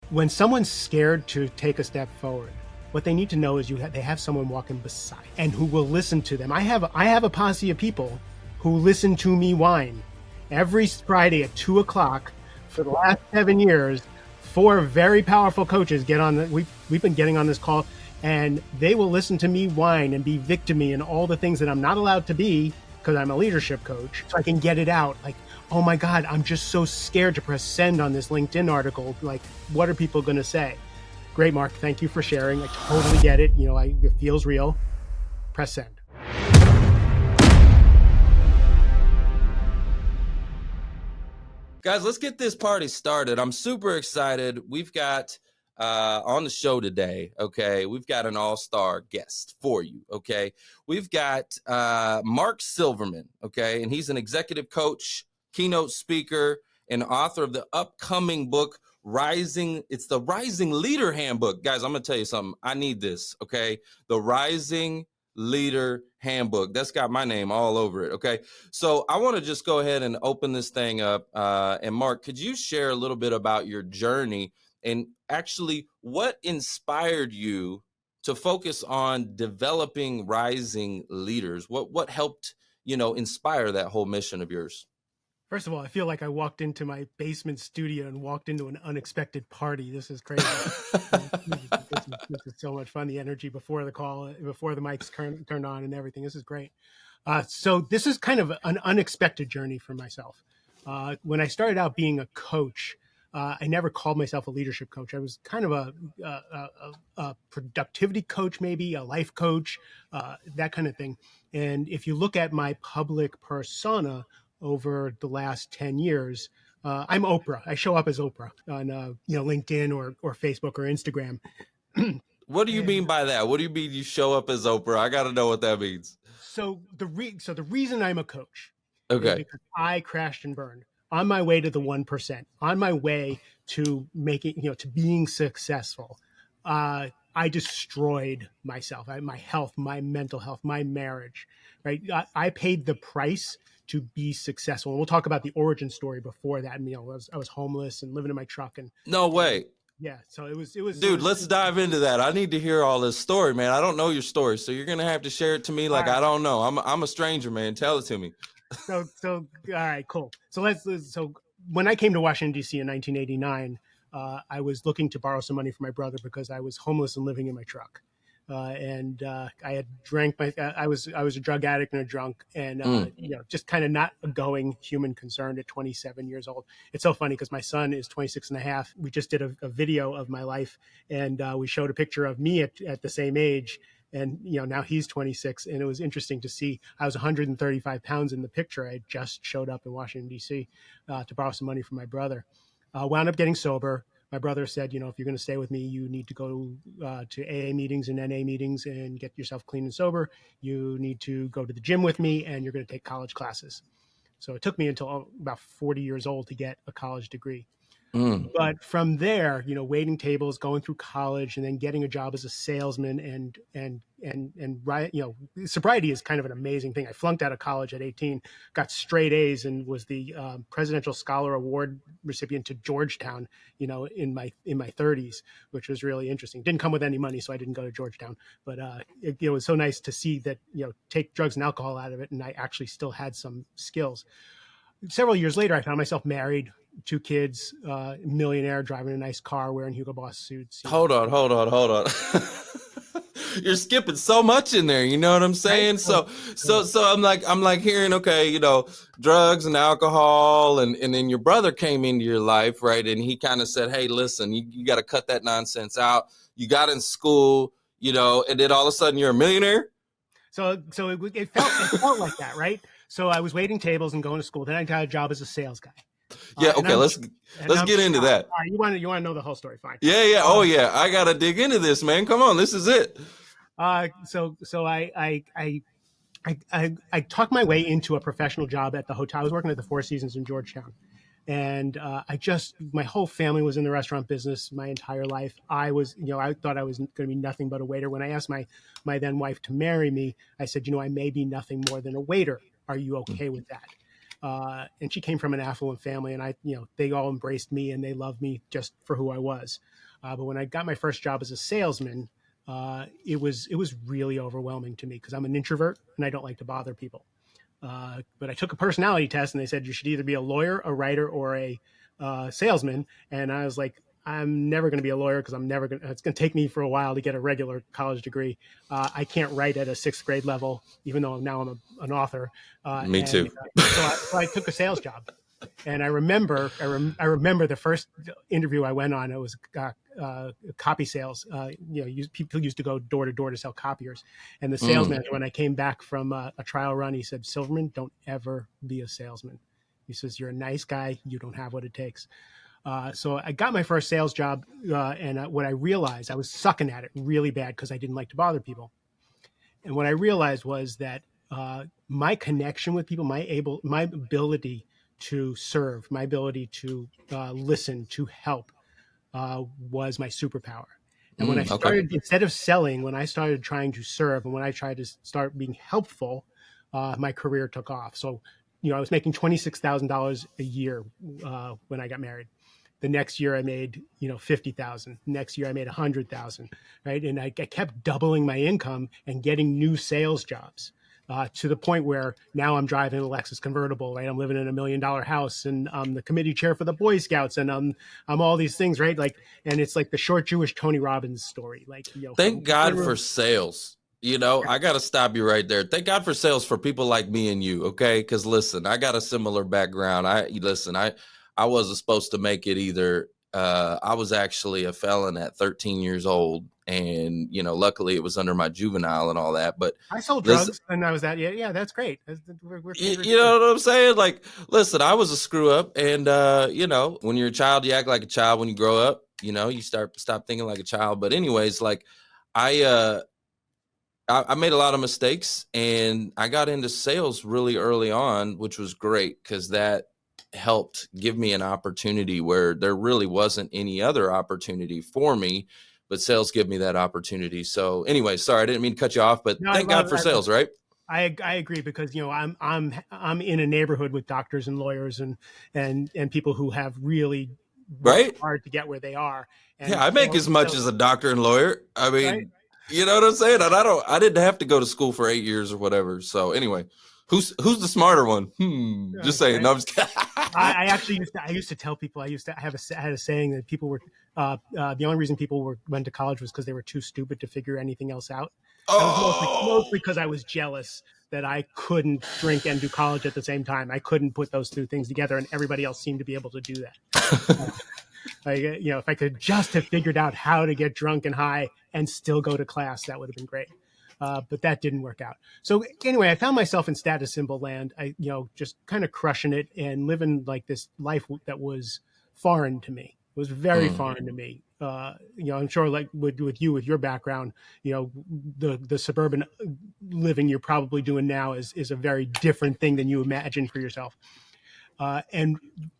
when someone's scared to take a step forward, what they need to know is they have someone walking beside and who will listen to them. I have a posse of people who listen to me whine every Friday at 2:00 for the last 7 years. 4 very powerful coaches get on. We've been getting on this call, and they will listen to me whine and be victim-y and all the things that I'm not allowed to be because I'm a leadership coach. So I can get it out. Like, oh my God, I'm just so scared to press send on this LinkedIn article. Like, what are people going to say? Great, Mark. Thank you for sharing. I totally get it. It feels real. Press send. Guys, let's get this party started. I'm super excited. We've got on the show today, okay, we've got an all-star guest for you, okay? We've got Mark Silverman, okay, and he's an executive coach, keynote speaker, and author of the upcoming book, it's the Rising Leader Handbook. Guys, I'm going to tell you something. I need this, okay? The Rising Leader Handbook. That's got my name all over it, okay? So I want to just go ahead and open this thing up. And Mark, could you share a little bit about your journey and actually what inspired you to focus on developing rising leaders? What helped, inspire that whole mission of yours? First of all, I feel like I walked into my basement studio and walked into an unexpected party. This is crazy. This is so much fun. The energy before the call, before the mics turned on and everything. This is great. So this is kind of an unexpected journey for myself. When I started out being a coach, I never called myself a leadership coach. I was kind of a productivity coach, maybe a life coach, that kind of thing. And if you look at my public persona over the last 10 years, I'm Oprah. I show up as Oprah on LinkedIn or Facebook or Instagram. What do you mean by that? What do you mean you show up as Oprah? I got to know what that means. So the reason I'm a coach, okay, is because I crashed and burned on my way to the 1%, on my way to making, to being successful. I destroyed myself, my health, my mental health, my marriage, right? I paid the price to be successful. And we'll talk about the origin story before that. And, I was homeless and living in my truck. And no way. Yeah. So it was. Dude, let's dive into that. I need to hear all this story, man. I don't know your story, so you're gonna have to share it to me. Like, right. I don't know. I'm a stranger, man. Tell it to me. So all right, cool. So when I came to Washington D.C. in 1989, I was looking to borrow some money from my brother because I was homeless and living in my truck. And I had drank I was a drug addict and a drunk, and just kind of not a going human concerned at 27 years old. It's so funny because my son is 26 and a half. We just did a video of my life, and we showed a picture of me at the same age. And, now he's 26, and it was interesting to see. I was 135 pounds in the picture. I just showed up in Washington, D.C. To borrow some money from my brother. Wound up getting sober. My brother said, if you're going to stay with me, you need to go to AA meetings and NA meetings and get yourself clean and sober. You need to go to the gym with me, and you're going to take college classes. So it took me until about 40 years old to get a college degree. But from there, waiting tables, going through college, and then getting a job as a salesman, and sobriety is kind of an amazing thing. I flunked out of college at 18, got straight A's, and was the Presidential Scholar Award recipient to Georgetown, in my 30s, which was really interesting. Didn't come with any money, so I didn't go to Georgetown. But it was so nice to see that, take drugs and alcohol out of it, and I actually still had some skills. Several years later, I found myself married, 2 kids, millionaire, driving a nice car, wearing Hugo Boss suits. Hold on. You're skipping so much in there. You know what I'm saying? Right. So I'm like hearing, okay, drugs and alcohol, and then your brother came into your life, right? And he kind of said, hey, listen, you got to cut that nonsense out. You got in school, and then all of a sudden you're a millionaire. So it felt like that, right? So I was waiting tables and going to school. Then I got a job as a sales guy. Yeah. Okay. Let's get into that. All right, you want to know the whole story? Fine. Yeah. Oh yeah. I got to dig into this, man. Come on. This is it. So I talked my way into a professional job at the hotel. I was working at the Four Seasons in Georgetown. And my whole family was in the restaurant business my entire life. I was, I thought I was going to be nothing but a waiter. When I asked my then wife to marry me, I said, I may be nothing more than a waiter. Are you okay with that? and she came from an affluent family, and they all embraced me and they loved me just for who I was. But when I got my first job as a salesman, it was really overwhelming to me because I'm an introvert and I don't like to bother people. But I took a personality test and they said you should either be a lawyer, a writer, or a salesman. And I was like, I'm never going to be a lawyer because it's going to take me for a while to get a regular college degree. I can't write at a sixth grade level, even though now I'm an author. Me And too. so I took a sales job. And I remember the first interview I went on. It was copy sales. People used to go door to door to sell copiers. And the sales manager, when I came back from a trial run, he said, "Silverman, don't ever be a salesman." He says, "You're a nice guy. You don't have what it takes." So I got my first sales job, and what I realized, I was sucking at it really bad because I didn't like to bother people. And what I realized was that my connection with people, my ability to serve, my ability to listen, to help, was my superpower. And when I Okay. started, instead of selling, when I started trying to serve, and when I tried to start being helpful, my career took off. So, I was making $26,000 a year when I got married. The next year I made, 50,000. Next year I made 100,000, right? And I kept doubling my income and getting new sales jobs. To the point where now I'm driving a Lexus convertible, right? I'm living in $1 million house, and I'm the committee chair for the Boy Scouts, and I'm all these things, right? Like, and it's like the short Jewish Tony Robbins story, like, Thank God for sales. I got to stop you right there. Thank God for sales for people like me and you. Okay. Cause listen, I got a similar background. I wasn't supposed to make it either. I was actually a felon at 13 years old, and, luckily it was under my juvenile and all that, but I sold listen, drugs, and I was that. Yeah, that's great. We're you know what I'm saying? Like, listen, I was a screw up, and when you're a child, you act like a child. When you grow up, you stop thinking like a child. But anyways, like, I made a lot of mistakes, and I got into sales really early on, which was great because that helped give me an opportunity where there really wasn't any other opportunity for me, but sales give me that opportunity. So anyway, sorry, I didn't mean to cut you off, but No, thank God for sales, right? I agree because I'm in a neighborhood with doctors and lawyers and people who have really worked Right? hard to get where they are. Yeah, And I make as much as a doctor and lawyer. I right. mean, you know what I'm saying? And I didn't have to go to school for 8 years or whatever. So anyway, who's the smarter one? Just saying. Right. No, I'm just kidding. I actually used to tell people, I had a saying that people were the only reason people went to college was because they were too stupid to figure anything else out. That was mostly because I was jealous that I couldn't drink and do college at the same time. I couldn't put those two things together, and everybody else seemed to be able to do that. If I could just have figured out how to get drunk and high and still go to class, that would have been great. But that didn't work out. So anyway, I found myself in status symbol land. Just kind of crushing it and living like this life that was foreign to me. It was very foreign to me. I'm sure, like with you, with your background, the suburban living you're probably doing now is a very different thing than you imagined for yourself. And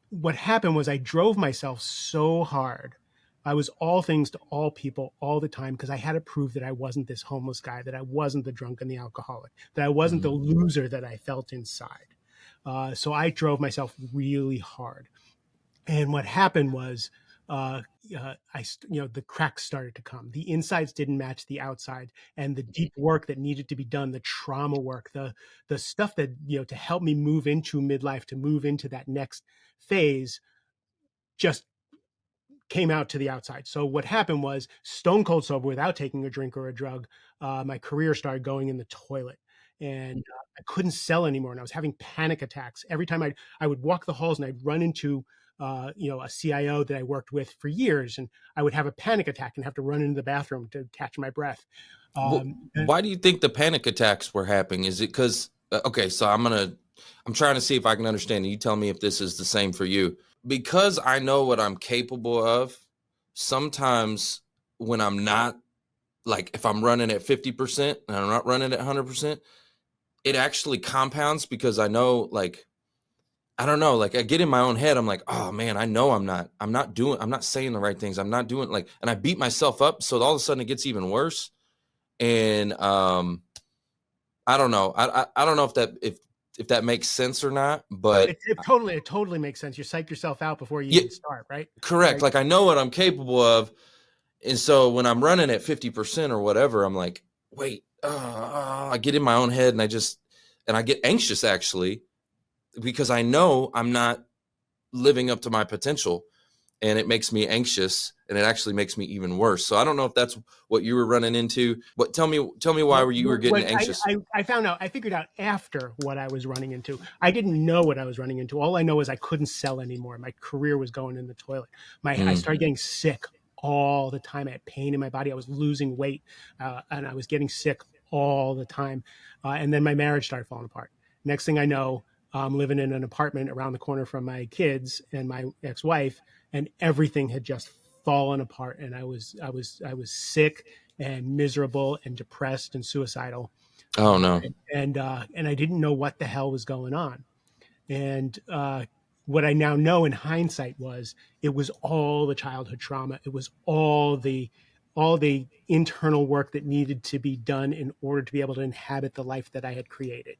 what happened was I drove myself so hard. I was all things to all people all the time because I had to prove that I wasn't this homeless guy, that I wasn't the drunk and the alcoholic, that I wasn't the loser that I felt inside. So I drove myself really hard. And what happened was, the cracks started to come. The insides didn't match the outside, and the deep work that needed to be done, the trauma work, the stuff that to help me move into midlife, to move into that next phase, just came out to the outside. So what happened was, stone cold sober without taking a drink or a drug, my career started going in the toilet, and I couldn't sell anymore. And I was having panic attacks every time I would walk the halls, and I'd run into a CIO that I worked with for years, and I would have a panic attack and have to run into the bathroom to catch my breath. Why do you think the panic attacks were happening? Is it because okay? So I'm trying to see if I can understand. You tell me if this is the same for you. Because I know what I'm capable of. Sometimes when I'm not, like, if I'm running at 50% and I'm not running at 100%, it actually compounds because I know, like, I don't know, like, I get in my own head. I'm like, oh man, I know I'm not saying the right things. I'm not doing, like, and I beat myself up. So all of a sudden it gets even worse. And I don't know. I don't know if if that makes sense or not, but It totally makes sense. You psych yourself out before you yeah, even start, right? correct. Right. Like I know what I'm capable of. And so when I'm running at 50% or whatever, I'm like, wait, I get in my own head and I get anxious actually, because I know I'm not living up to my potential, and it makes me anxious, and it actually makes me even worse. So I don't know if that's what you were running into, but tell me why you were getting anxious. I found out, I figured out after what I was running into. I didn't know what I was running into. All I know is I couldn't sell anymore. My career was going in the toilet. I Mm. started getting sick all the time. I had pain in my body. I was losing weight, and I was getting sick all the time. And then my marriage started falling apart. Next thing I know, I'm living in an apartment around the corner from my kids and my ex-wife, and everything had just fallen apart. And I was sick and miserable and depressed and suicidal. Oh no. And I didn't know what the hell was going on. And what I now know in hindsight was it was all the childhood trauma. It was all the internal work that needed to be done in order to be able to inhabit the life that I had created,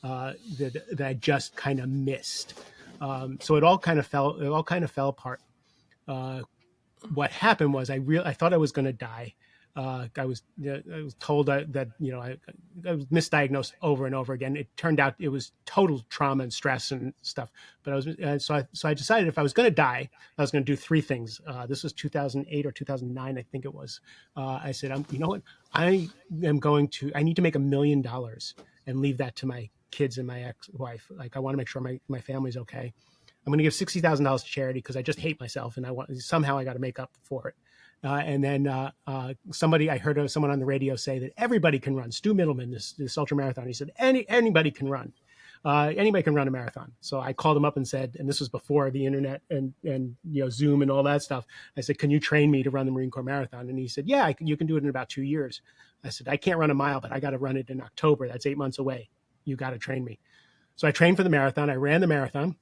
that I just kind of missed. So it all kind of fell apart. What happened was I thought I was going to die. I was told that I was misdiagnosed over and over again. It turned out it was total trauma and stress and stuff. But so I decided if I was going to die, I was going to do three things. This was 2008 or 2009, I think it was. I said, you know what? I need to make $1 million and leave that to my kids and my ex-wife. Like I want to make sure my family's okay. I'm going to give $60,000 to charity because I just hate myself and somehow I got to make up for it. And then I heard of someone on the radio say that everybody can run. Stu Middleman, this ultra marathon, he said anybody can run. Anybody can run a marathon. So I called him up and said, and this was before the internet and Zoom and all that stuff. I said, can you train me to run the Marine Corps Marathon? And he said, yeah, you can do it in about 2 years. I said, I can't run a mile, but I got to run it in October. That's 8 months away. You got to train me. So I trained for the marathon. I ran the marathon.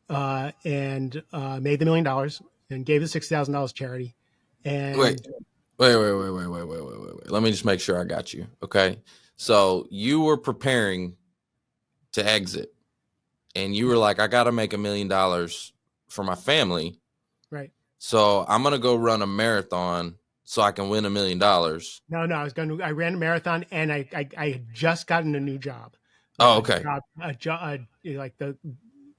And made the $1 million and gave the $60,000 charity. And wait. Let me just make sure I got you. Okay. So you were preparing to exit, and you were like, I got to make $1 million for my family. Right. So I'm going to go run a marathon so I can win $1 million. No, I ran a marathon, and I had just gotten a new job. Oh, okay.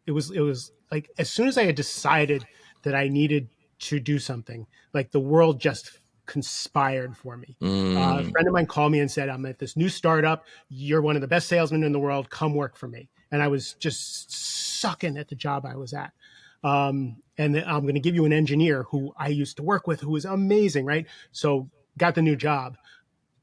It was like as soon as I had decided that I needed to do something, like the world just conspired for me. A friend of mine called me and said, I'm at this new startup. You're one of the best salesmen in the world. Come work for me. And I was just sucking at the job I was at. And then I'm going to give you an engineer who I used to work with, who was amazing, right? So got the new job,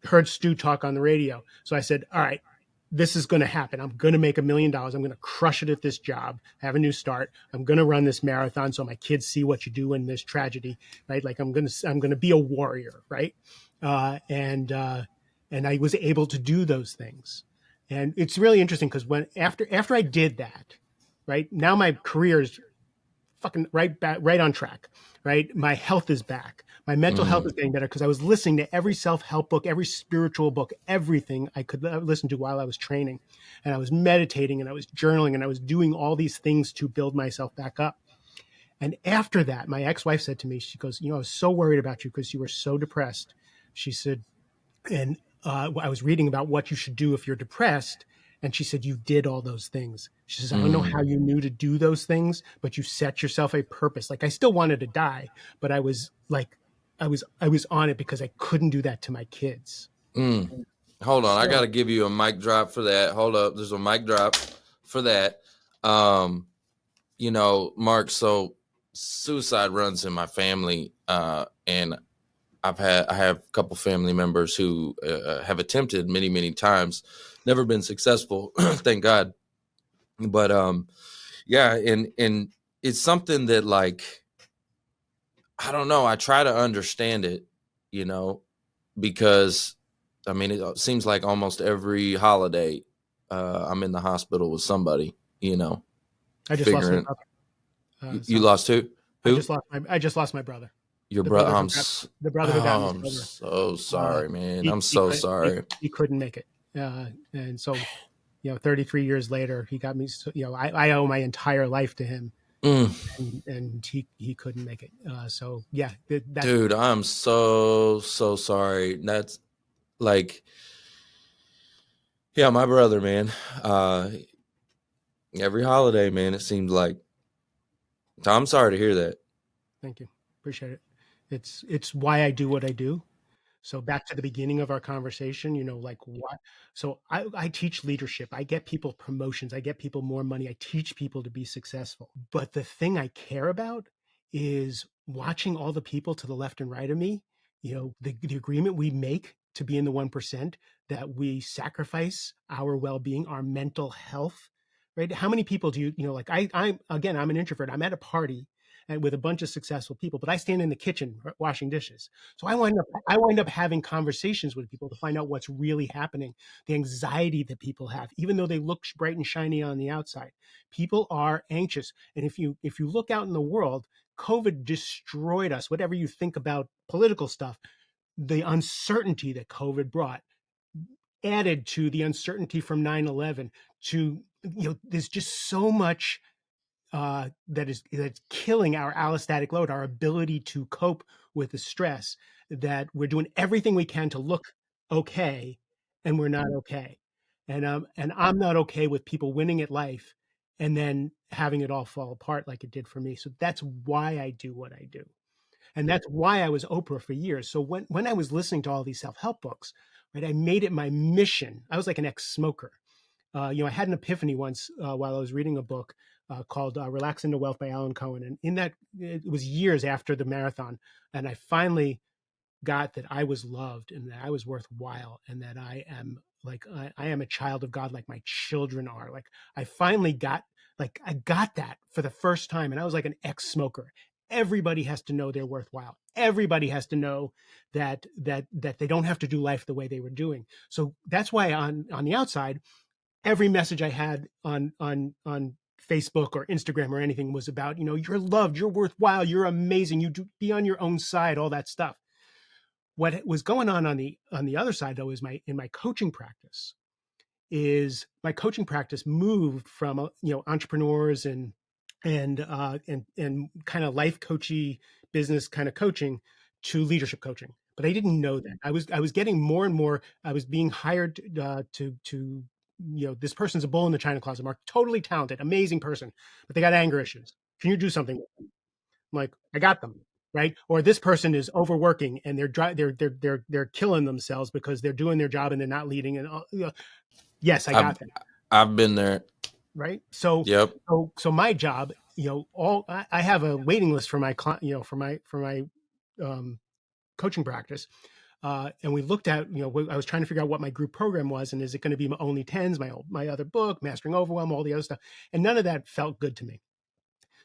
heard Stu talk on the radio. So I said, all right, this is going to happen. I'm going to make $1 million. I'm going to crush it at this job, have a new start. I'm going to run this marathon so my kids see what you do in this tragedy, right? Like I'm going to be a warrior, right? And I was able to do those things. And it's really interesting because after I did that, right, now my career is fucking right on track, right? My health is back. My mental health is getting better because I was listening to every self-help book, every spiritual book, everything I could listen to while I was training. And I was meditating and I was journaling and I was doing all these things to build myself back up. And after that, my ex-wife said to me, she goes, I was so worried about you because you were so depressed. She said, and I was reading about what you should do if you're depressed. And she said, you did all those things. She says, I don't know how you knew to do those things, but you set yourself a purpose. Like I still wanted to die, but I was on it because I couldn't do that to my kids. Hold on. I got to give you a mic drop for that. Hold up. There's a mic drop for that. Mark, so suicide runs in my family. And I have a couple family members who have attempted many, many times, never been successful. Thank God. But, and it's something that like, I don't know. I try to understand it, because I mean, it seems like almost every holiday, I'm in the hospital with somebody, I just lost my brother. You lost who? I just lost my brother. Your brother? I'm so sorry, man. I'm so sorry. He couldn't make it. And so 33 years later, he got me. I owe my entire life to him, Mm. and he couldn't make it. So yeah, that's Dude, I'm so sorry. That's like, yeah, my brother, man. Every holiday, man, it seems like. I'm sorry to hear that. Thank you, appreciate it. It's why I do what I do. So back to the beginning of our conversation, like what? So I teach leadership. I get people promotions. I get people more money. I teach people to be successful. But the thing I care about is watching all the people to the left and right of me, the agreement we make to be in the 1%, that we sacrifice our well-being, our mental health, right? How many people do like I'm an introvert. I'm at a party and with a bunch of successful people, but I stand in the kitchen washing dishes. So I wind up having conversations with people to find out what's really happening, the anxiety that people have, even though they look bright and shiny on the outside. People are anxious, and if you look out in the world, COVID destroyed us. Whatever you think about political stuff, the uncertainty that COVID brought, added to the uncertainty from 9/11, to there's just so much that's killing our allostatic load, our ability to cope with the stress, that we're doing everything we can to look okay, and we're not okay. And I'm not okay with people winning at life and then having it all fall apart like it did for me. So that's why I do what I do. And that's why I was Oprah for years. So when I was listening to all these self-help books, right, I made it my mission. I was like an ex-smoker. I had an epiphany once while I was reading a book called Relax into Wealth by Alan Cohen. And in that, it was years after the marathon. And I finally got that I was loved and that I was worthwhile and that I am a child of God, like my children are. Like I finally got, I got that for the first time. And I was like an ex-smoker. Everybody has to know they're worthwhile. Everybody has to know that they don't have to do life the way they were doing. So that's why on the outside, every message I had on Facebook or Instagram or anything was about, you're loved, you're worthwhile, you're amazing, you do be on your own side, all that stuff. What was going on the other side though is my coaching practice. Is my coaching practice moved from entrepreneurs and kind of life coachy business kind of coaching to leadership coaching, but I didn't know that. I was getting more and more. I was being hired to this person's a bull in the china closet, Mark, totally talented, amazing person, but they got anger issues. Can you do something? I'm like, I got them, right? Or this person is overworking and they're killing themselves because they're doing their job and they're not leading. And yes, I I've got that, I've been there. right? So Yep. so my job, I have a waiting list for my client, for my um, coaching practice. And we looked at, I was trying to figure out what my group program was, and is it going to be only tens, my other book, Mastering Overwhelm, all the other stuff, and none of that felt good to me.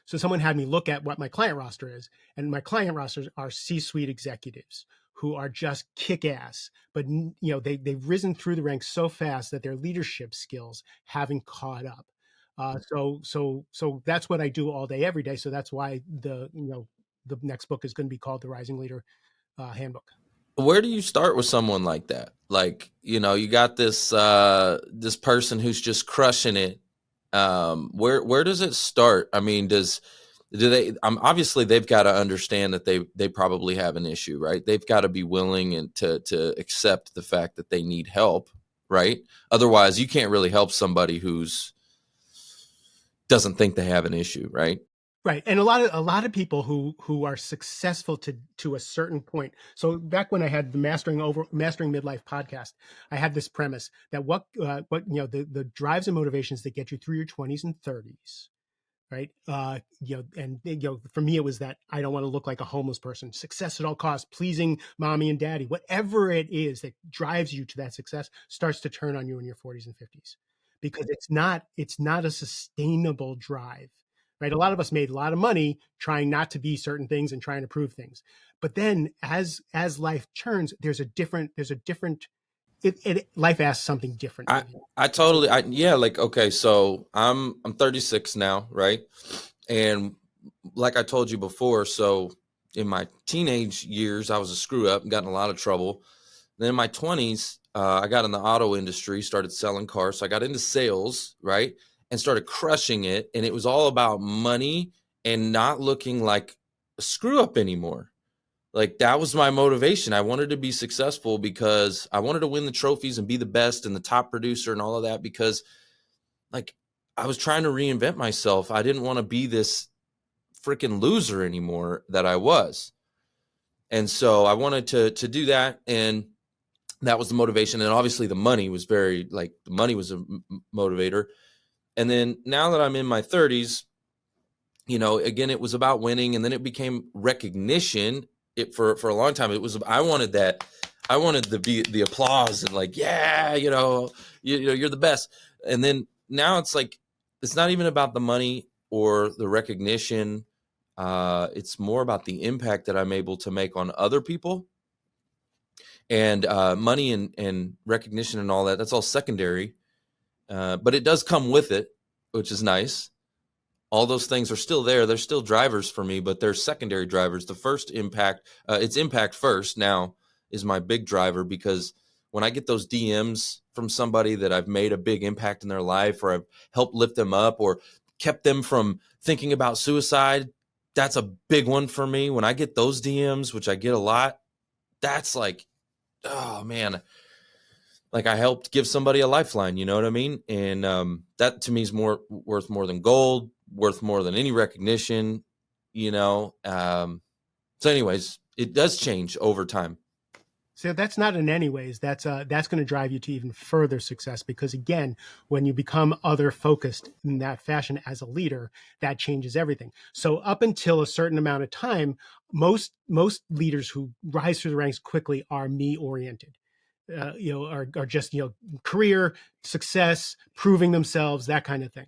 So someone had me look at what my client roster is, and my client rosters are C-suite executives who are just kick-ass, but they've risen through the ranks so fast that their leadership skills haven't caught up. So that's what I do all day, every day. So that's why the next book is going to be called the Rising Leader Handbook. Where do you start with someone like that? Like, you got this person who's just crushing it. Where does it start? I mean, do they, obviously they've got to understand that they probably have an issue, right? They've got to be willing and to accept the fact that they need help, right? Otherwise you can't really help somebody who's doesn't think they have an issue, right? Right. And a lot of people who are successful to a certain point. So back when I had the Mastering Midlife podcast, I had this premise that what the drives and motivations that get you through your 20s and 30s, right? For me, it was that I don't want to look like a homeless person, success at all costs, pleasing mommy and daddy, whatever it is that drives you to that success starts to turn on you in your 40s and 50s, because it's not a sustainable drive, right? A lot of us made a lot of money trying not to be certain things and trying to prove things. But then as life turns, there's a different, life asks something different I of you. I totally yeah, like, okay, so I'm 36 now, right? And like I told you before, so in my teenage years I was a screw up and got in a lot of trouble. Then in my 20s, I got in the auto industry, started selling cars. So I got into sales, right? And started crushing it. And it was all about money and not looking like a screw up anymore. Like that was my motivation. I wanted to be successful because I wanted to win the trophies and be the best and the top producer and all of that, because like I was trying to reinvent myself. I didn't want to be this freaking loser anymore that I was. And so I wanted to do that. And that was the motivation. And obviously the money was the money was a motivator. And then now that I'm in my 30s, again, it was about winning, and then it became recognition. For a long time, it was, I wanted that. I wanted the applause and like, yeah, you're the best. And then now it's like, it's not even about the money or the recognition. It's more about the impact that I'm able to make on other people. And money and recognition and all that, that's all secondary. But it does come with it, which is nice. All those things are still there. They're still drivers for me, but they're secondary drivers. The first impact, it's impact first now is my big driver, because when I get those DMs from somebody that I've made a big impact in their life, or I've helped lift them up or kept them from thinking about suicide, that's a big one for me. When I get those DMs, which I get a lot, that's like, oh man, like I helped give somebody a lifeline, you know what I mean? And that to me is worth more than gold, worth more than any recognition, you know? So anyways, it does change over time. So that's not in any ways. That's going to drive you to even further success, because again, when you become other focused in that fashion as a leader, that changes everything. So up until a certain amount of time, most leaders who rise through the ranks quickly are me oriented. Are just career success, proving themselves, that kind of thing.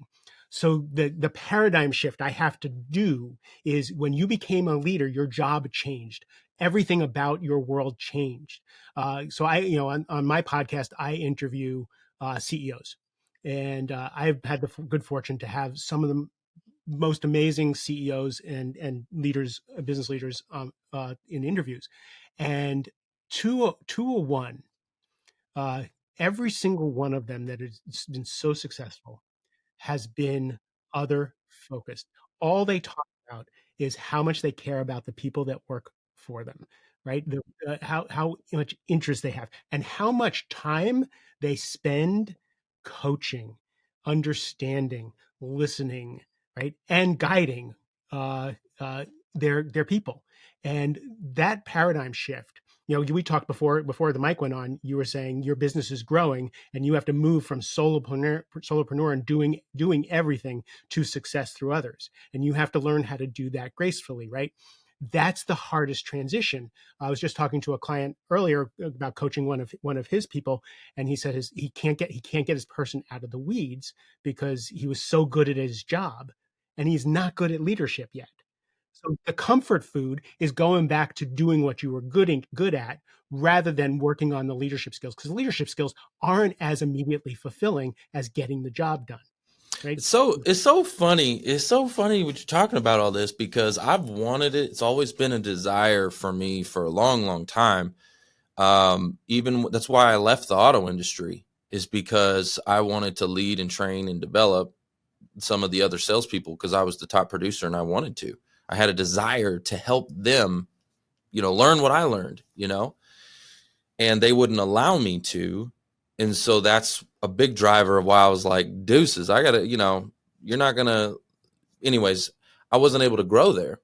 So the paradigm shift I have to do is, when you became a leader, your job changed. Everything about your world changed. So on my podcast, I interview CEOs, and I've had the good fortune to have some of the most amazing CEOs and leaders, business leaders, in interviews, and 201, uh, every single one of them that has been so successful has been other focused. All they talk about is how much they care about the people that work for them, right? How much interest they have, and how much time they spend coaching, understanding, listening, right, and guiding uh, their people. And that paradigm shift, we talked before the mic went on. You were saying your business is growing, and you have to move from solopreneur and doing everything to success through others, and you have to learn how to do that gracefully, right? That's the hardest transition. I was just talking to a client earlier about coaching one of his people, and he said he can't get his person out of the weeds because he was so good at his job, and he's not good at leadership yet. So the comfort food is going back to doing what you were good at, rather than working on the leadership skills, because leadership skills aren't as immediately fulfilling as getting the job done, right? It's so funny. It's so funny what you're talking about all this, because I've wanted it. It's always been a desire for me for a long, long time. Even that's why I left the auto industry, is because I wanted to lead and train and develop some of the other salespeople, because I was the top producer and I wanted to. I had a desire to help them, learn what I learned, and they wouldn't allow me to. And so that's a big driver of why I was like, deuces, I gotta, you're not gonna, anyways, I wasn't able to grow there.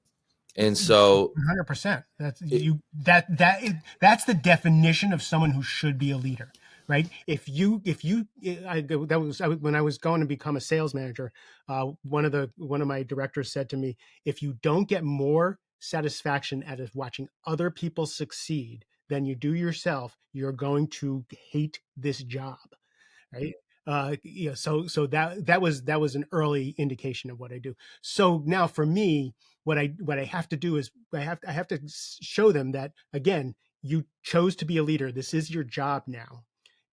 And so 100%. it, That's the definition of someone who should be a leader, right? When I was going to become a sales manager, one of my directors said to me, if you don't get more satisfaction out of watching other people succeed than you do yourself, you're going to hate this job, right? So that was an early indication of what I do. So now for me, what I have to do is I have to show them that, again, you chose to be a leader. This is your job now,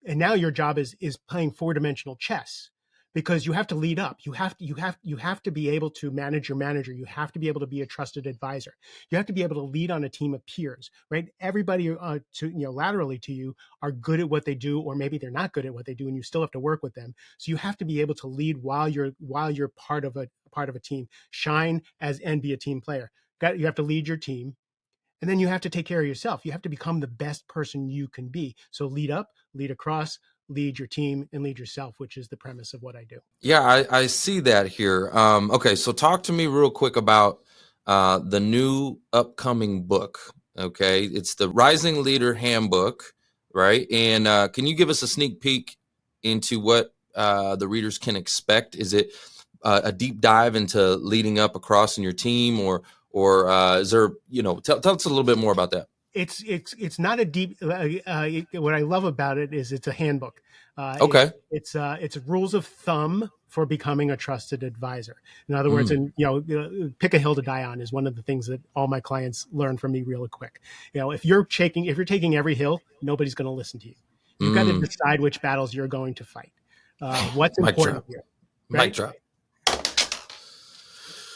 and now your job is playing four-dimensional chess. because you have to lead up. You have to be able to manage your manager. You have to be able to be a trusted advisor. You have to be able to lead on a team of peers, right? Everybody laterally to you are good at what they do, or maybe they're not good at what they do, and you still have to work with them. So you have to be able to lead while you're part of a team. Shine and be a team player. You have to lead your team. And then you have to take care of yourself. You have to become the best person you can be. So lead up, lead across, lead your team, and lead yourself, which is the premise of what I do. Yeah, I see that here. Okay, so talk to me real quick about the new upcoming book. Okay, it's the Rising Leader Handbook, right? And can you give us a sneak peek into what the readers can expect? Is it a deep dive into leading up across in your team, or is there, tell us a little bit more about that. It's not a deep. What I love about it is it's a handbook. Okay. It's rules of thumb for becoming a trusted advisor. In other words, Mm. and pick a hill to die on is one of the things that all my clients learn from me really quick. If you're taking every hill, nobody's going to listen to you. You've got to decide which battles you're going to fight. What's Mic important drop. here, Mic right? drop.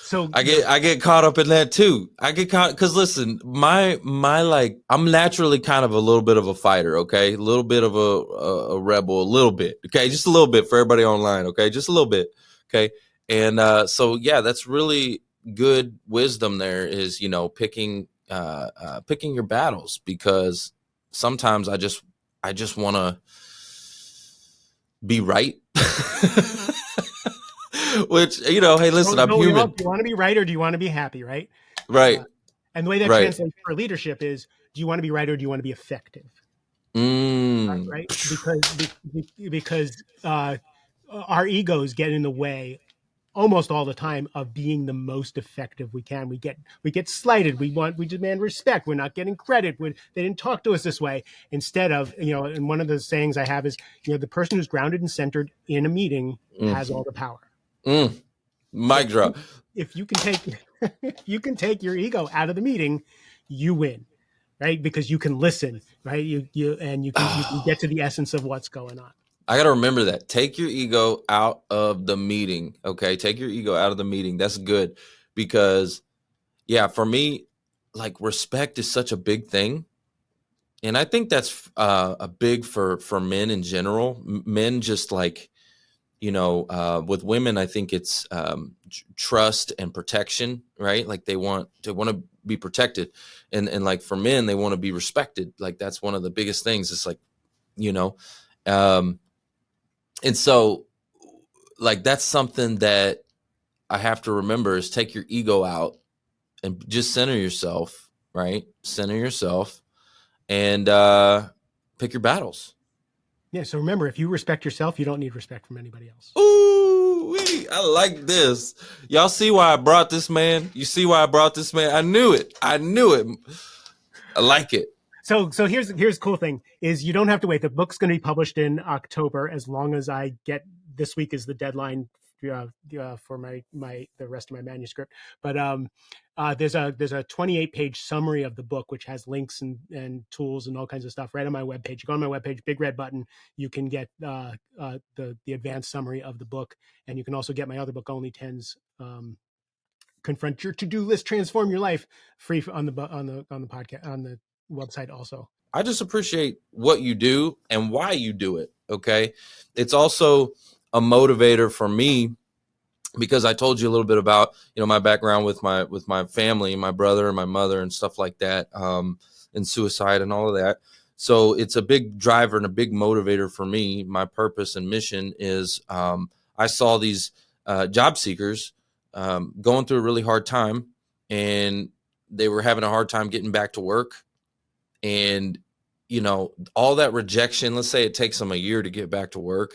So I get caught up in that too. I get caught because listen, my I'm naturally kind of a little bit of a fighter, okay? A little bit of a rebel, a little bit, okay? Just a little bit for everybody online, okay? Just a little bit, okay? And so yeah, that's really good wisdom. There is, picking your battles, because sometimes I just want to be right. Which, hey, listen, I'm human. Do you want to be right or do you want to be happy, right? Right. And the way that Right. translates for leadership is, do you want to be right or do you want to be effective? Right? Because our egos get in the way almost all the time of being the most effective we can. We get slighted. We demand respect. We're not getting credit. They didn't talk to us this way. Instead of, and one of the sayings I have is, the person who's grounded and centered in a meeting has all the power. Mic drop. If you can take your ego out of the meeting, you win, right? Because you can listen, right? You can get to the essence of what's going on. I got to remember that. Take your ego out of the meeting. Okay. Take your ego out of the meeting. That's good, because yeah, for me, like, respect is such a big thing. And I think that's a big for men in general. Men just like, with women, I think it's trust and protection, right? Like they want to be protected, and like for men, they want to be respected. Like that's one of the biggest things. It's like, and so like that's something that I have to remember, is take your ego out and just center yourself, right? Center yourself and pick your battles. Yeah. So remember, if you respect yourself, you don't need respect from anybody else. Ooh, I like this. Y'all see why I brought this man? You see why I brought this man? I knew it. I like it. So here's the cool thing is you don't have to wait. The book's going to be published in October, as long as I get, this week is the deadline for the rest of my manuscript. But there's a 28-page summary of the book, which has links and tools and all kinds of stuff right on my webpage. You go on my webpage, big red button, you can get the advanced summary of the book, and you can also get my other book, Only Tens. Confront your to-do list, transform your life, free on the podcast, on the website also. I just appreciate what you do and why you do it. Okay. It's also a motivator for me, because I told you a little bit about, my background with my family, my brother and my mother and stuff like that, and suicide and all of that. So it's a big driver and a big motivator for me. My purpose and mission is, I saw these job seekers going through a really hard time, and they were having a hard time getting back to work. And, all that rejection, let's say it takes them a year to get back to work,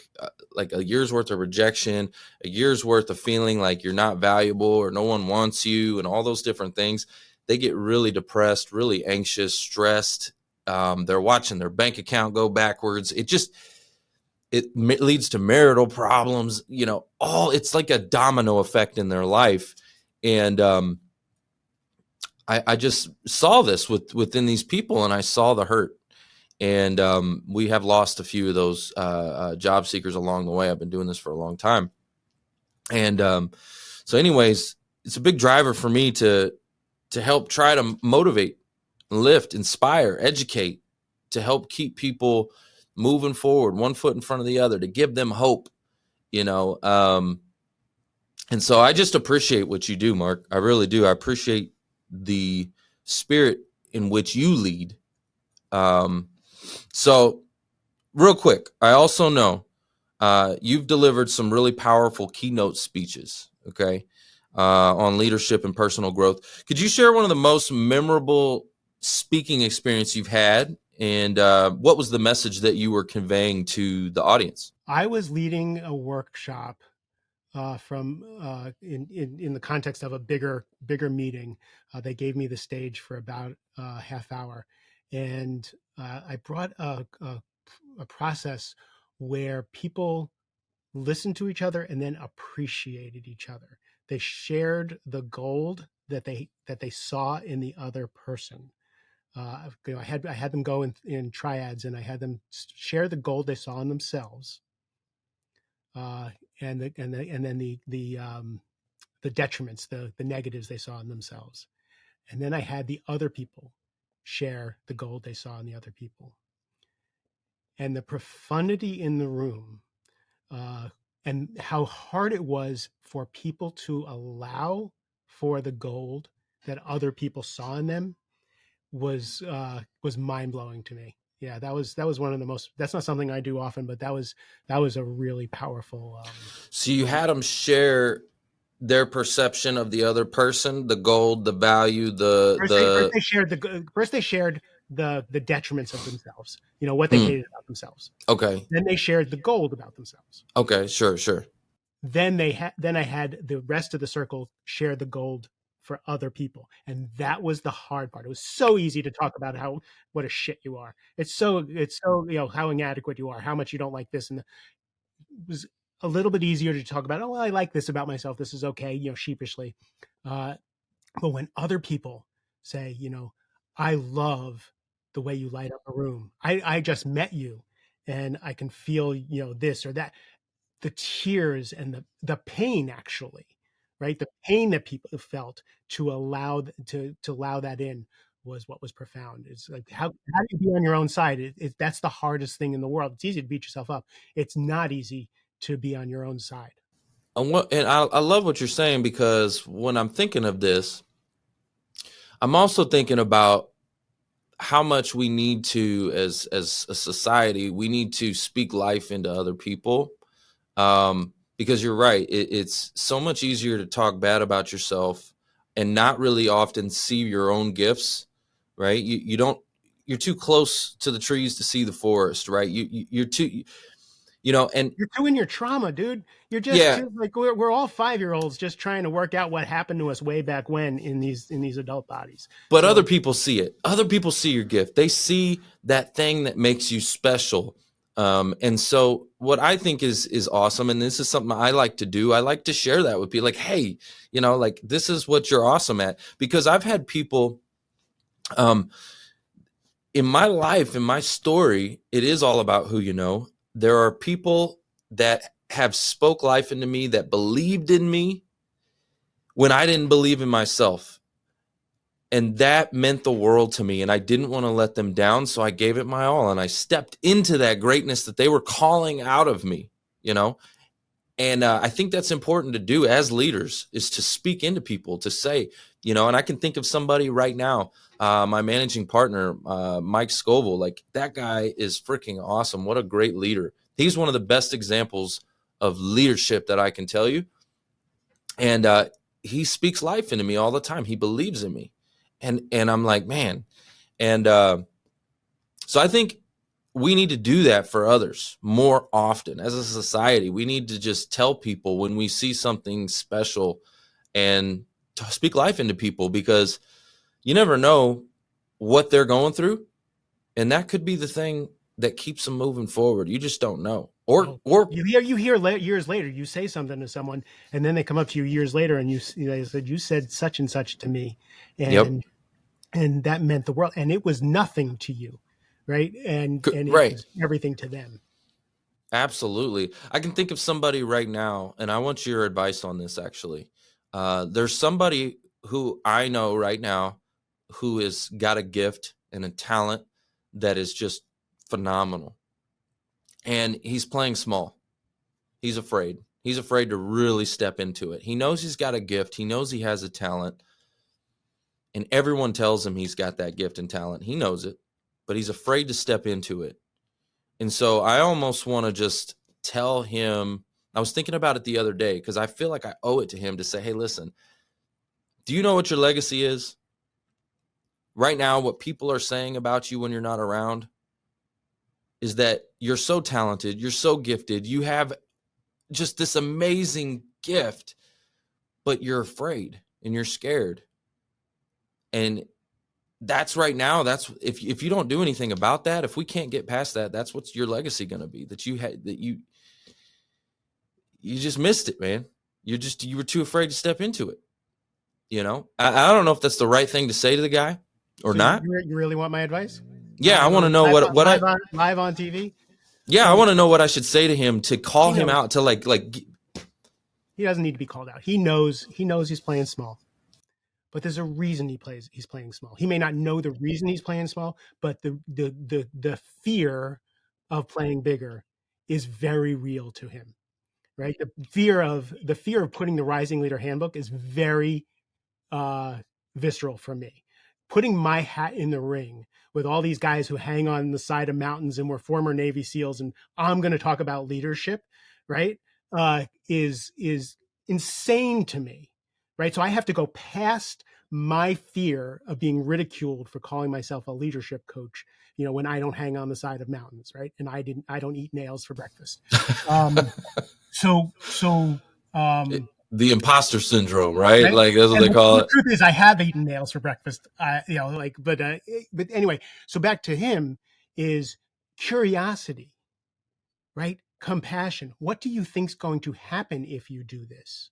like a year's worth of rejection, a year's worth of feeling like you're not valuable or no one wants you and all those different things. They get really depressed, really anxious, stressed. They're watching their bank account go backwards. It leads to marital problems, it's like a domino effect in their life. And I just saw this within these people, and I saw the hurt. And we have lost a few of those job seekers along the way. I've been doing this for a long time. And so anyways, it's a big driver for me to help try to motivate, lift, inspire, educate, to help keep people moving forward, one foot in front of the other, to give them hope, you know. And so I just appreciate what you do, Mark. I really do. I appreciate the spirit in which you lead. So real quick, I also know you've delivered some really powerful keynote speeches, okay, on leadership and personal growth. Could you share one of the most memorable speaking experience you've had, and what was the message that you were conveying to the audience? I was leading a workshop from in the context of a bigger meeting. They gave me the stage for about a half hour, and I brought a process where people listened to each other and then appreciated each other. They shared the gold that they saw in the other person. I had them go in triads, and I had them share the gold they saw in themselves, and then the detriments, the negatives they saw in themselves, and then I had the other people share the gold they saw in the other people, and the profundity in the room, and how hard it was for people to allow for the gold that other people saw in them was mind blowing to me. Yeah, that was one of the most. That's not something I do often, but that was a really powerful. So you had them share their perception of the other person, the gold, the value, First they shared the detriments of themselves. What they hated about themselves. Okay. Then they shared the gold about themselves. Okay, sure. Then I had the rest of the circle share the gold for other people, and that was the hard part. It was so easy to talk about what a shit you are. It's so how inadequate you are, how much you don't like this, and it was a little bit easier to talk about. Oh, well, I like this about myself. This is okay, sheepishly. But when other people say, I love the way you light up a room. I just met you, and I can feel this or that. The tears and the pain, actually, right? The pain that people felt to allow that in was what was profound. It's like, how do you be on your own side? That's the hardest thing in the world. It's easy to beat yourself up. It's not easy to be on your own side. I love what you're saying, because when I'm thinking of this, I'm also thinking about how much we need to, as a society, we need to speak life into other people. Because you're right, it's so much easier to talk bad about yourself and not really often see your own gifts, right? You're too close to the trees to see the forest, right? You're too, and You're too in your trauma, dude. You're just yeah, too, like, we're all 5-year-olds just trying to work out what happened to us way back when in these adult bodies. but other So people see it. Other people see your gift. They see that thing that makes you special. And so what I think is awesome, and this is something I like to do, I like to share that with people, like, hey, like, this is what you're awesome at. Because I've had people in my life, in my story, it is all about who you know. There are people that have spoke life into me, that believed in me when I didn't believe in myself. And that meant the world to me. And I didn't want to let them down. So I gave it my all. And I stepped into that greatness that they were calling out of me, And I think that's important to do as leaders, is to speak into people, to say, and I can think of somebody right now, my managing partner, Mike Scoville. Like, that guy is freaking awesome. What a great leader. He's one of the best examples of leadership that I can tell you. And he speaks life into me all the time. He believes in me. And I'm like, man. And so I think we need to do that for others more often. As a society, we need to just tell people when we see something special, and to speak life into people, because you never know what they're going through. And that could be the thing that keeps them moving forward. You just don't know. Or you hear years later, you say something to someone, and then they come up to you years later, and you said such and such to me, yep. and that meant the world, and it was nothing to you, right? And it Right. was everything to them. Absolutely. I can think of somebody right now, and I want your advice on this actually. There's somebody who I know right now who has got a gift and a talent that is just phenomenal. And he's playing small. He's afraid. He's afraid to really step into it. He knows he's got a gift, he knows he has a talent, and everyone tells him he's got that gift and talent. He knows it, but he's afraid to step into it. And so I almost want to just tell him, I was thinking about it the other day because I feel like I owe it to him to say, hey, listen, do you know what your legacy is? Right now, what people are saying about you when you're not around is that you're so talented, you're so gifted, you have just this amazing gift, but you're afraid and you're scared. And that's right now, that's if you don't do anything about that, if we can't get past that, that's what's your legacy going to be, that you had, that you just missed it, man. You were too afraid to step into it. I don't know if that's the right thing to say to the guy or So not. you really want my advice? Yeah, I want to know Live on TV. I want to know what I should say to him to call him out, to like he doesn't need to be called out. He knows he's playing small, but there's a reason he's playing small. He may not know the reason he's playing small, but the fear of playing bigger is very real to him, right? The fear of putting the Rising Leader Handbook is very visceral for me. Putting my hat in the ring with all these guys who hang on the side of mountains and were former Navy SEALs, and I'm going to talk about leadership, right? Is insane to me, right? So I have to go past my fear of being ridiculed for calling myself a leadership coach, when I don't hang on the side of mountains, right? And I don't eat nails for breakfast. So the imposter syndrome, right? right? Like that's what And they call the it. truth is, I have eaten nails for breakfast. But anyway. So back to him is curiosity, right? Compassion. What do you think's going to happen if you do this?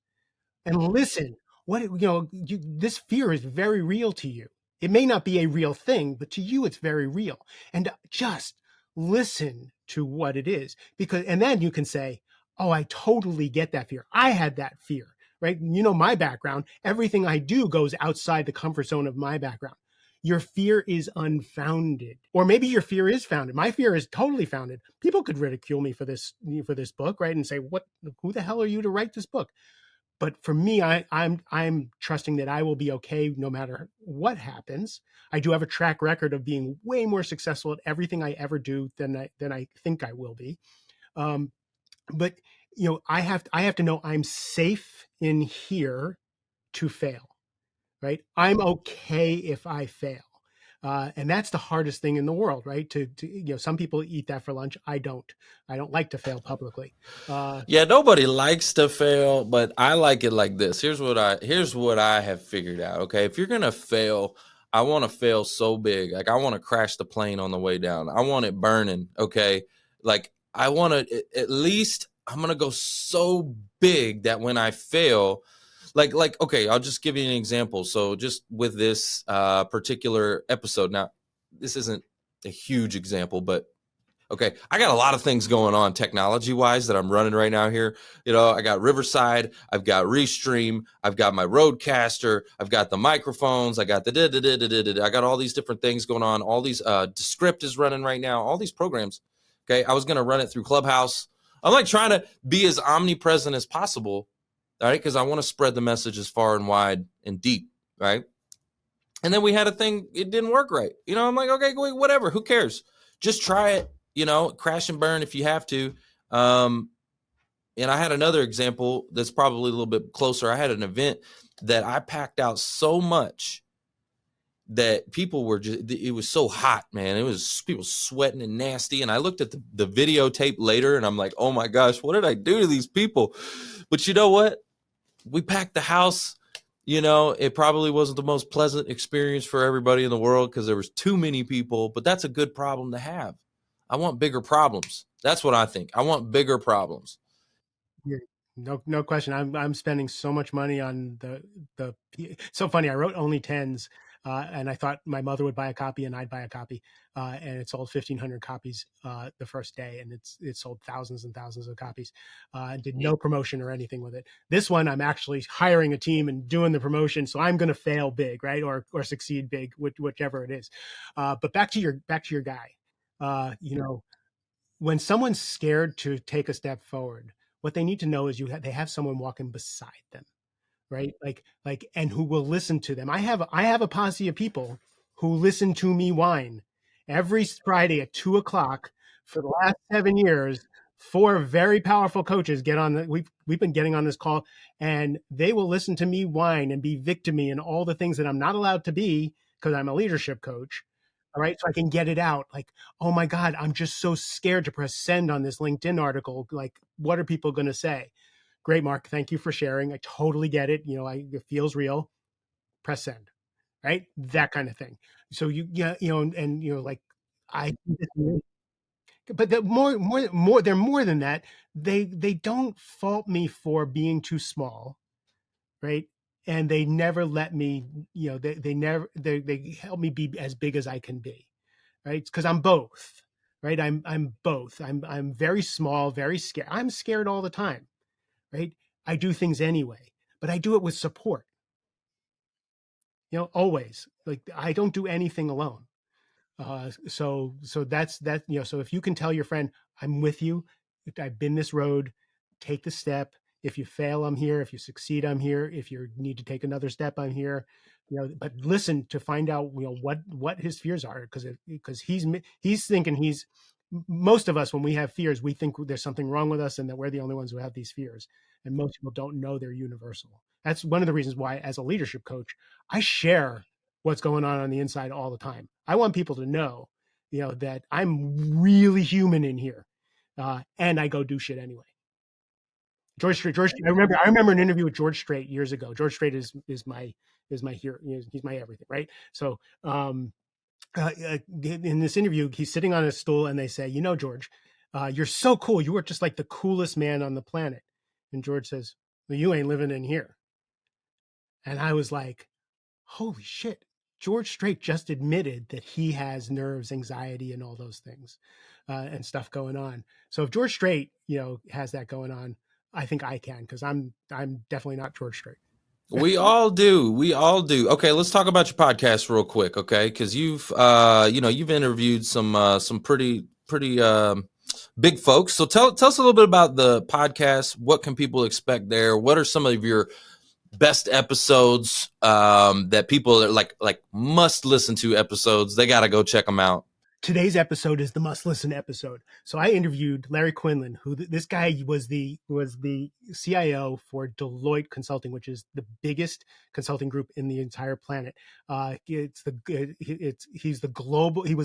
And listen. This fear is very real to you. It may not be a real thing, but to you, it's very real. And just listen to what it is, and then you can say, "Oh, I totally get that fear. I had that fear." Right? My background. Everything I do goes outside the comfort zone of my background. Your fear is unfounded, or maybe your fear is founded. My fear is totally founded. People could ridicule me for this book, right? And say, "What? Who the hell are you to write this book?" But for me, I'm trusting that I will be okay no matter what happens. I do have a track record of being way more successful at everything I ever do than I think I will be. But I have to know I'm safe in here to fail. Right? I'm okay if I fail. And that's the hardest thing in the world, right? Some people eat that for lunch. I don't like to fail publicly. Yeah, nobody likes to fail, but I like it like this. Here's what I have figured out. Okay, if you're gonna fail, I want to fail so big. Like I want to crash the plane on the way down. I want it burning. Okay, like I want to at least. I'm gonna go so big that when I fail, like okay, I'll just give you an example. So just with this particular episode, now this isn't a huge example, but okay, I got a lot of things going on technology wise that I'm running right now here. I got Riverside, I've got Restream, I've got my Roadcaster, I've got the microphones, I got I got all these different things going on. All these Script is running right now, all these programs. Okay, I was going to run it through Clubhouse. I'm like trying to be as omnipresent as possible, all right, because I want to spread the message as far and wide and deep, right? And then we had a thing, it didn't work right. I'm like, okay, whatever, who cares? Just try it, crash and burn if you have to. And I had another example that's probably a little bit closer. I had an event that I packed out so much that people were it was so hot, man. It was people sweating and nasty. And I looked at the videotape later and I'm like, oh my gosh, what did I do to these people? But you know what? We packed the house. It probably wasn't the most pleasant experience for everybody in the world because there was too many people, but that's a good problem to have. I want bigger problems. That's what I think. I want bigger problems. Yeah, no question. I'm spending so much money on the. So funny. I wrote Only Tens and I thought my mother would buy a copy and I'd buy a copy, and it sold 1,500 copies the first day, and it sold thousands and thousands of copies. Did no promotion or anything with it. This one, I'm actually hiring a team and doing the promotion, so I'm going to fail big, right, or succeed big, whichever it is. But back to your guy. You know, when someone's scared to take a step forward, what they need to know is they have someone walking beside them, right? And who will listen to them. I have a posse of people who listen to me whine every Friday at 2 o'clock for the last 7 years. Four very powerful coaches get on we've been getting on this call, and they will listen to me whine and be victimy and all the things that I'm not allowed to be because I'm a leadership coach. All right. So I can get it out. Like, oh my God, I'm just so scared to press send on this LinkedIn article. Like, what are people going to say? Great, Mark. Thank you for sharing. I totally get it. It feels real. Press send, right? That kind of thing. So like I, but they're more than that. They don't fault me for being too small, right? And they never let me, they help me be as big as I can be, right? Because I'm both, right? I'm both. I'm very small, very scared. I'm scared all the time, right? I do things anyway, but I do it with support, always. Like I don't do anything alone. So that's that. So if you can tell your friend, I'm with you. I've been this road. Take the step. If you fail, I'm here. If you succeed, I'm here. If you need to take another step, I'm here. But listen to find out what his fears are, because he's thinking most of us, when we have fears, we think there's something wrong with us and that we're the only ones who have these fears. And most people don't know they're universal. That's one of the reasons why, as a leadership coach, I share what's going on the inside all the time. I want people to know, that I'm really human in here, and I go do shit anyway. George Strait. I remember an interview with George Strait years ago. George Strait is my hero. He's my everything, right? So in this interview, he's sitting on a stool, and they say, George, you're so cool. You are just like the coolest man on the planet. And George says, well, you ain't living in here. And I was like, holy shit. George Strait just admitted that he has nerves, anxiety, and all those things, and stuff going on. So if George Strait, has that going on, I think I can, because I'm definitely not George Strait. We all do. We all do. Okay, let's talk about your podcast real quick, okay? Because you've interviewed some pretty big folks. So tell us a little bit about the podcast. What can people expect there? What are some of your best episodes that people are like must listen to episodes? They got to go check them out. Today's episode is the must-listen episode. So I interviewed Larry Quinlan, who this guy was the CIO for Deloitte Consulting, which is the biggest consulting group in the entire planet. He was the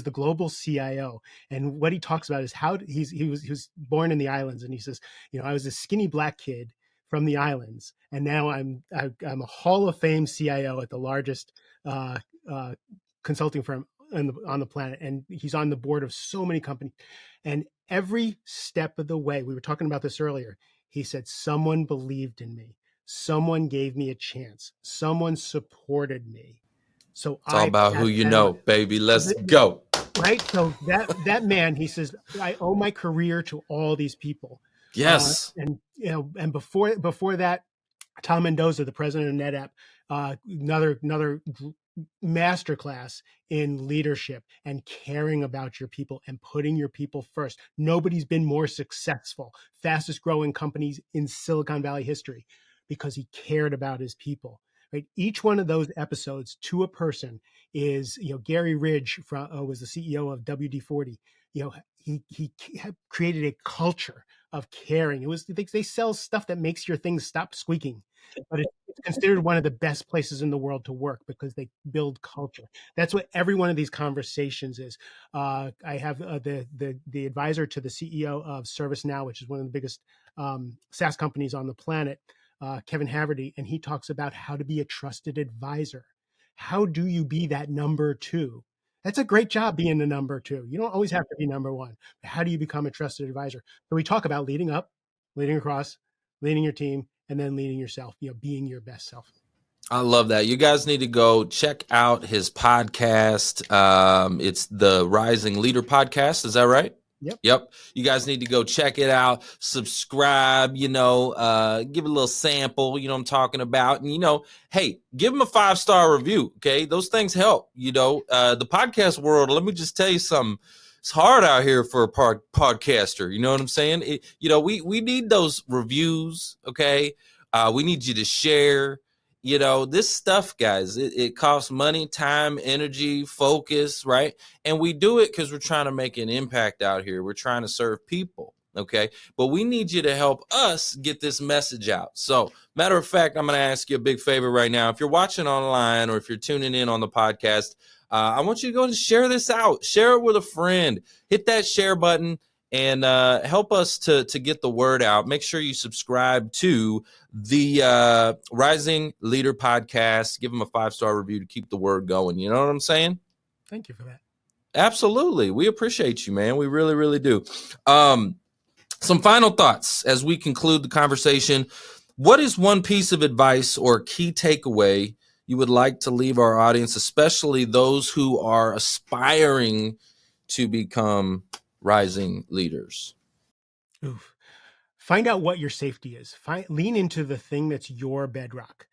global CIO, and what he talks about is how he was born in the islands, and he says, I was a skinny black kid from the islands, and now I'm a Hall of Fame CIO at the largest consulting firm on the planet, and he's on the board of so many companies. And every step of the way, we were talking about this earlier, he said, someone believed in me, someone gave me a chance, someone supported me. So It's all about who you know, baby. Let's go. Right. So that man, he says, I owe my career to all these people. Yes. And before that, Tom Mendoza, the president of NetApp, another masterclass in leadership and caring about your people and putting your people first. Nobody's been more successful, fastest growing companies in Silicon Valley history, because he cared about his people. Right? Each one of those episodes, to a person, is, Gary Ridge was the CEO of WD-40. He created a culture of caring. They sell stuff that makes your things stop squeaking, but it's considered one of the best places in the world to work because they build culture. That's what every one of these conversations is. I have the advisor to the CEO of ServiceNow, which is one of the biggest SaaS companies on the planet, Kevin Haverty, and he talks about how to be a trusted advisor. How do you be that number two? That's a great job, being the number two. You don't always have to be number one. How do you become a trusted advisor? So we talk about leading up, leading across, leading your team, and then leading yourself, being your best self. I love that. You guys need to go check out his podcast. It's the Rising Leader podcast. Is that right? Yep. You guys need to go check it out, subscribe, give a little sample, what I'm talking about. And, hey, give them a 5-star review. Okay. Those things help, the podcast world. Let me just tell you something. It's hard out here for a podcaster. You know what I'm saying? We need those reviews. Okay. We need you to share. This stuff, guys, it costs money, time, energy, focus, right? And we do it because we're trying to make an impact out here. We're trying to serve people, okay? But we need you to help us get this message out. So, matter of fact, I'm going to ask you a big favor right now. If you're watching online or if you're tuning in on the podcast, I want you to go and share this out. Share it with a friend. Hit that share button. And help us to get the word out. Make sure you subscribe to the Rising Leader podcast. Give them a 5-star review to keep the word going. You know what I'm saying? Thank you for that. Absolutely. We appreciate you, man. We really, really do. Some final thoughts as we conclude the conversation. What is one piece of advice or key takeaway you would like to leave our audience, especially those who are aspiring to become rising leaders? Oof. Find out what your safety is. Lean into the thing that's your bedrock.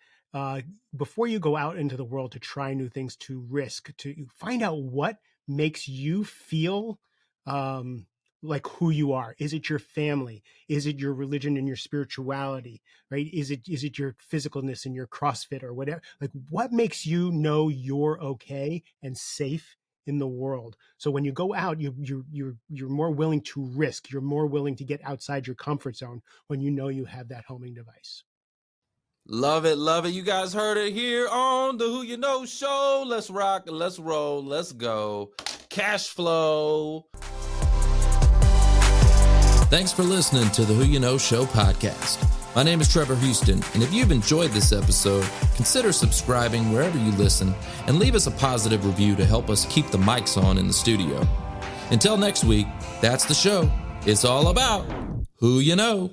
Before you go out into the world to try new things, to risk, to find out what makes you feel like who you are. Is it your family? Is it your religion and your spirituality? Right? Is it your physicalness and your CrossFit or whatever? Like, what makes you know you're okay and safe in the world? So when you go out, you're more willing to risk. You're more willing to get outside your comfort zone when you know you have that homing device. Love it. Love it. You guys heard it here on the Who You Know Show. Let's rock. Let's roll. Let's go. Cash flow. Thanks for listening to the Who You Know Show podcast. My name is Trevor Houston, and if you've enjoyed this episode, consider subscribing wherever you listen and leave us a positive review to help us keep the mics on in the studio. Until next week, that's the show. It's all about who you know.